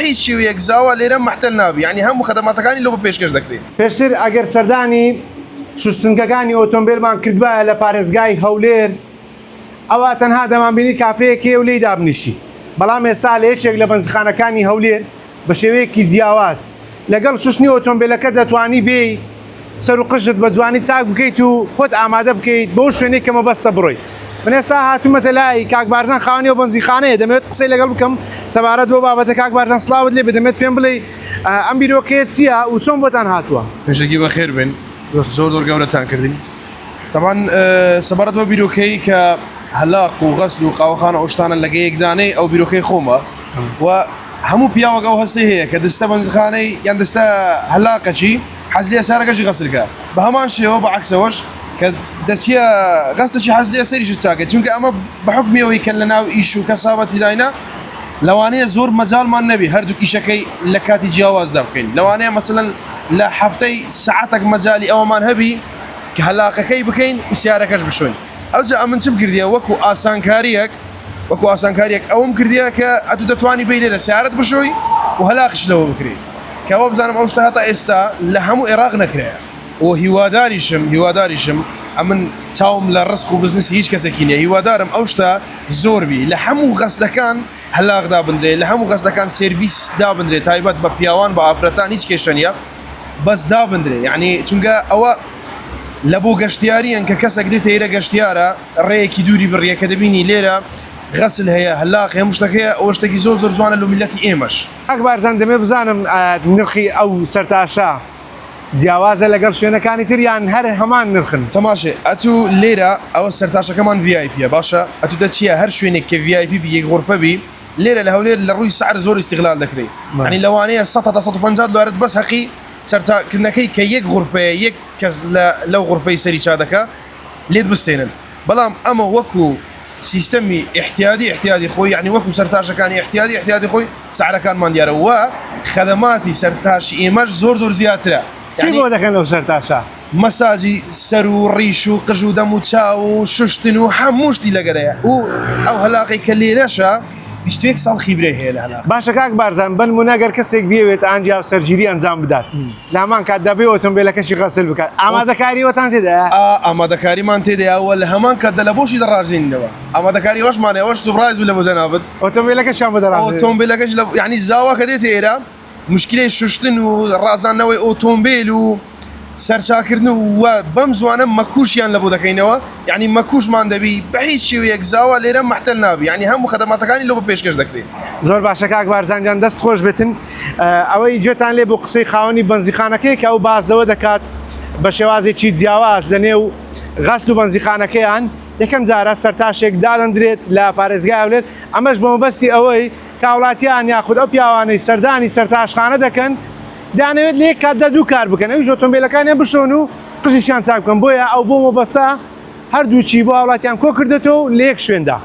هیچ شێوەیەک زاوە لێرە محتەل نابی، یعنی هەموو خەدەماتەکانی لەوە پێشکەش دەکرێت. پێشتر ئەگەر سەردانی شوستنگەکانی ئۆتۆمبیلمان کردوایە لە پارێزگای هەولێر ئەوە تەنها دەمانبینی کافەیەکێ و لێی دابنیشی، بەڵام ئێستا لە یەکێک لە بەنزخانەکانی هەولێر بە شێوەیەکی جیاواز لەگەڵ شوشتنی ئۆتۆمبیلەکە دەتوانی بێ سەر و قژت بە جوانی چاک بکەیت و خۆت ئامادە بکەیت بەو شوێنێک کە مەبەستە بڕۆیت. من ئێستا هاتوومەتە لای کاک بارزان خاوەنی و بەنزیخانەیە، دەمەوێت قسەی لەگەڵ بکەم سەبارەت بۆ بابەتە. کاک بارزان سڵاوت لێ بدەمێت پێم بڵێ ئەم بیرۆکەیە چییە و چۆن بۆتان هاتووە؟ پێشەکی بەخێر بن، زۆر گەورەتان کردین. طبعاً سەبارەت بۆ بیرۆکەی کە هەلاق و غەسل و قاوەخانە ئەو شتانە لەگە یەکدانەی ئەو بیرۆکەی خۆمە و هەموو پیاوەک ئەو هەستەی هەیە کە دەستە بەنزخانەی یان دەستە هەلاقەچی حەز لێ سارەکەشی غەسلکە، بە هەمان شێوە بەعەکسەوەش کە دەچیە غەستێکی حەز لێ سەریشت چاکە، چونکە ئەمە بە حوکمیەوەی کە لە ناو ئیش و کەسابەتی داینە لەوانەیە زۆر مەجاڵمان نەبی هەردوو ئیشەکەی لە کاتی جیاوازدا بکەین. لەوانەیە مەسەلەن لە هەفتەی سەعاتێک مەجالی ئەوەمان هەبی کە هەلاقەکەی بکەین و سیارەکەش بشۆین. ئەوجا ئەمن چم کردیە وەکو ئاسانکاریەک ئەوم کردیە کە ئەتو دەتوانی بێ لێرە سیارەت بشۆی و هەلاقش لەوە بکرێت، کەەوە بزانم ئەو شتە هەتا ئێستا لە هەموو عێراق نەکرێە و هیواداریشم ئەمن چاوم لە ڕسق و بزنسی هیچ کەسێکی نییە، هیوادارم ئەو شتە زۆربی لە هەموو غەسلەکان هەلاق دابدرێت، لە هەموو غەسلەکان سێرویس دابدرێت، تایبەت بە پیاوان بە ئافرەتان هیچ کێشە نیە، بەس دابدرێت. یعنی چونکە ئەوە لە بۆ گەشتیاریان کە کەسێک دێت ئێرە گەشتیارە ڕێیەکی دووری بڕیە کە دەبینی لێرە غەسل هەیە هەلاق هەموو شتەکەیە، ئەوە شتێکی زۆر جوانە لە میلەتی ئێمەش. کاک بارزان دەمێ بزانم نرخی ئەو سەرتاشە جیاوازە لەگەڵ شوێنەکانی تریان هەر هەمان نرخن؟ تەماشێ ئەتو لێرە ئەوە سەرتاشەکەمان VIPە باشە، ئەتو دەچیە هەر شوێنێک کە VIP بی یەک غورفە بی لێرە لە هەولێر لە ڕووی سعر زۆر استیغلال دەکرێت، یعنی لەوانەیە 100-150 دلار بەس حەقی سەرتاکردنەکەی کە یەک غورفەیە یەک کەس لەو غورفەی سەری چادەکە لێت بستێنن. بەڵام ئەمە وەکو سیستەمی احتیادی خۆی، یعنی وەکو سەرتاشەکانی احتیادی خۆی سعرەکانمان دیارە و خەدەماتی سەرتاشی ئێمەش زۆر زیاترە. چی بۆ دەکەن لەو سەرتاشە؟ مەساجی سەر و ڕیش و قژ و دەم و چاو و شوشتن و هەموو شتی لەگەرەیە و ئەو هەلاقی کە لێرەشە 21 ساڵ خیبرەی هەیە لە هەلاق. باشە کاک بارزان بنمونە ئەگەر کەسێک بێوێت ئەنجام سەرگیری ئەنجام بدات لامان کات دەبێ ئۆتۆمبیلەکەشی غەسل بکات، ئامادەکاریوەتان تێدایە؟ ئامادەکاریمان تێدایەوە لە هەمان کات لە بۆشی دەڕازێنینەوە، ئامادەکاری وەشمانەوەش سوپرایز بوو لە بۆ جەنابەت. ئۆتۆمبیلەکەشیان بەدەڕازێن؟ ئۆتۆمبیلەکەش یعنی زاوا کە دێتە ئێرە مشکلەی شوشتن و ڕازاندنەوەی ئۆتۆمبیل و سەرچاکردن و بەم زوانە مەکوشیان لە بۆ دەکەینەوە، یعنی مەکوشمان دەبی بە هیچ شێوەیەک زاوە لێرە محتەل نابی، یعنی هەموو خەدەماتەکانی لەوە پێشکەش دەکرێت. زۆر باشە کاک بارزانجان دەست خۆش بێتن. ئەوەی گوێتان لێ بۆ قسەی خاوەنی بەنزیخانەکەی کە ئەو بازەوە دەکات بە شێوازێکی جیاواز لە نێو غەسل و بەنزیخانەکەیان یەکەم جارە سەرتاشێک دادەندرێت لە پارێزگای هەولێر، ئەمەش بە مەبەستی ئەوەی کاوڵاتیان یاخود ئەو پیاوانەی سەردانی سەرتاشخانە دەکەن دانەوێت لێک کاتدا دوو کار بکەن، ئەویش ئۆتۆمبیلەکانیان بشۆن و قژیشیان چاک بکەن، بۆیە ئەو بۆ مەبەستە هەردووچی بۆ هاوڵاتیان کۆ کردێتەوە لە یەک شوێندا.